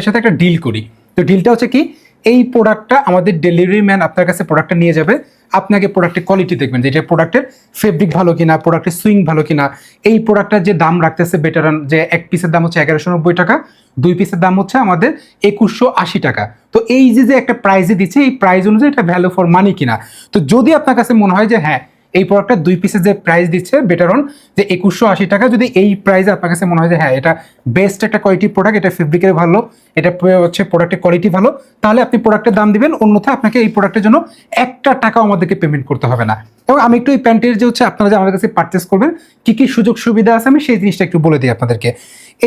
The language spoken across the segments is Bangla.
সাথে একটা ডিল করি। তো ডিলটা হচ্ছে কি, এই প্রোডাক্টটা আমাদের ডেলিভারি ম্যান আপনার কাছে প্রোডাক্টটা নিয়ে যাবে, আপনাকে প্রোডাক্টের কোয়ালিটি দেখবেন যে এটা প্রোডাক্টের ফেব্রিক ভালো কিনা, প্রোডাক্টের সুইং ভালো কিনা, এই প্রোডাক্টটার যে দাম রাখতেছে বেটারান, যে এক পিসের দাম হচ্ছে 1190 টাকা, 2 পিসের দাম হচ্ছে আমাদের 2180 টাকা। তো এই যে একটা প্রাইজে দিচ্ছে, এই প্রাইস অনুযায়ী এটা ভ্যালু ফর মানি কিনা। তো যদি আপনার কাছে মনে হয় যে হ্যাঁ এই প্রোডাক্টটা 2 পিসের যে প্রাইস দিচ্ছে বেটার অন যে 2180 টাকা, যদি এই প্রাইসে আপনার কাছে মনে হয় যে হ্যাঁ এটা বেস্ট একটা কোয়ালিটি প্রোডাক্ট, এটা ফেব্রিকের ভালো, এটা হচ্ছে প্রোডাক্টের কোয়ালিটি ভালো, তাহলে আপনি প্রোডাক্টের দাম দিবেন, অন্যথায় আপনাকে এই প্রোডাক্টের জন্য একটা টাকাও আমাদেরকে পেমেন্ট করতে হবে না। এবং আমি একটু এই প্যান্টের যে হচ্ছে আপনারা যে আমাদের কাছে পারচেস করবেন কি কি সুযোগ সুবিধা আছে আমি সেই জিনিসটা একটু বলে দিই আপনাদেরকে।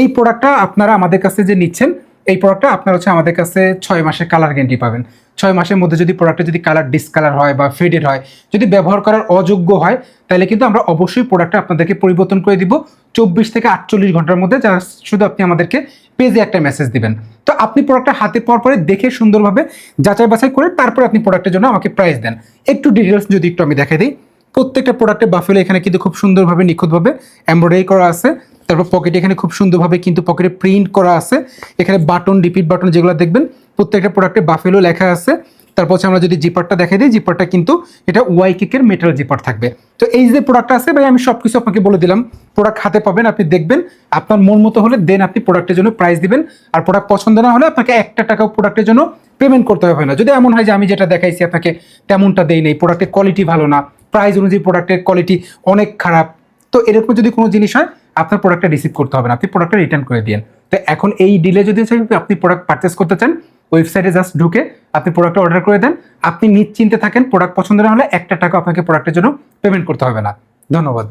এই প্রোডাক্টটা আপনারা আমাদের কাছে যে নিচ্ছেন, এই প্রোডাক্টটা আপনার হচ্ছে আমাদের কাছে 6 মাসের কালার গ্যারান্টি পাবেন। 6 মাসের মধ্যে যদি প্রোডাক্টে যদি কালার ডিসকালার হয় বা ফেডেড হয়, যদি ব্যবহার করার অযোগ্য হয়, তাহলে কিন্তু আমরা অবশ্যই প্রোডাক্টটা আপনাদেরকে পরিবর্তন করে দিব 24 থেকে 48 ঘন্টার মধ্যে। যা শুধু আপনি আমাদেরকে পেজে একটা মেসেজ দিবেন। তো আপনি প্রোডাক্টটা হাতে পাওয়ার পরে দেখে সুন্দরভাবে যাচাই বাছাই করে তারপরে আপনি প্রোডাক্টের জন্য আমাকে প্রাইস দেন। একটু ডিটেলস যদি একটু আমি দেখাই দিই, প্রত্যেকটা প্রোডাক্টে বাফেলো এখানে কিন্তু খুব সুন্দরভাবে নিখুঁতভাবে এমব্রয়ডারি করা আছে। তারপর পকেটে এখানে খুব সুন্দরভাবে কিন্তু পকেটে প্রিন্ট করা আছে। এখানে বাটন, রিপিট বাটন যেগুলো দেখবেন প্রত্যেকটা প্রোডাক্টে বাফেলো লেখা আছে। তারপর হচ্ছে আমরা যদি জিপারটা দেখাই দিই, জিপারটা কিন্তু এটা ওয়াই কিকের মেটাল জিপার থাকবে। তো এই যে প্রোডাক্টটা আছে ভাই, আমি সবকিছু আপনাকে বলে দিলাম। প্রোডাক্ট হাতে পাবেন, আপনি দেখবেন, আপনার মন মতো হলে দেন আপনি প্রোডাক্টের জন্য প্রাইস দিবেন। আর প্রোডাক্ট পছন্দ না হলে আপনাকে একটা টাকাও প্রোডাক্টের জন্য পেমেন্ট করতে হবে না। যদি এমন হয় যে আমি যেটা দেখাইছি আপনাকে তেমনটা দেই নেই, প্রোডাক্টের কোয়ালিটি ভালো না, প্রাইস অনুযায়ী প্রোডাক্টের কোয়ালিটি অনেক খারাপ, তো এরকম যদি কোনো জিনিস হয় আপনার প্রোডাক্টটা রিসিভ করতে হবে না, আপনি প্রোডাক্টটা রিটার্ন করে দিন। তো এখন এই ডিলে যদি আপনি প্রোডাক্ট পারচেস করতে চান, ওয়েবসাইটে জাস্ট ঢুকে আপনি প্রোডাক্টটা অর্ডার করে দেন, আপনি নিশ্চিন্তে থাকেন, প্রোডাক্ট পছন্দ না হলে একটা টাকা আপনাকে প্রোডাক্টের জন্য পেমেন্ট করতে হবে না। ধন্যবাদ।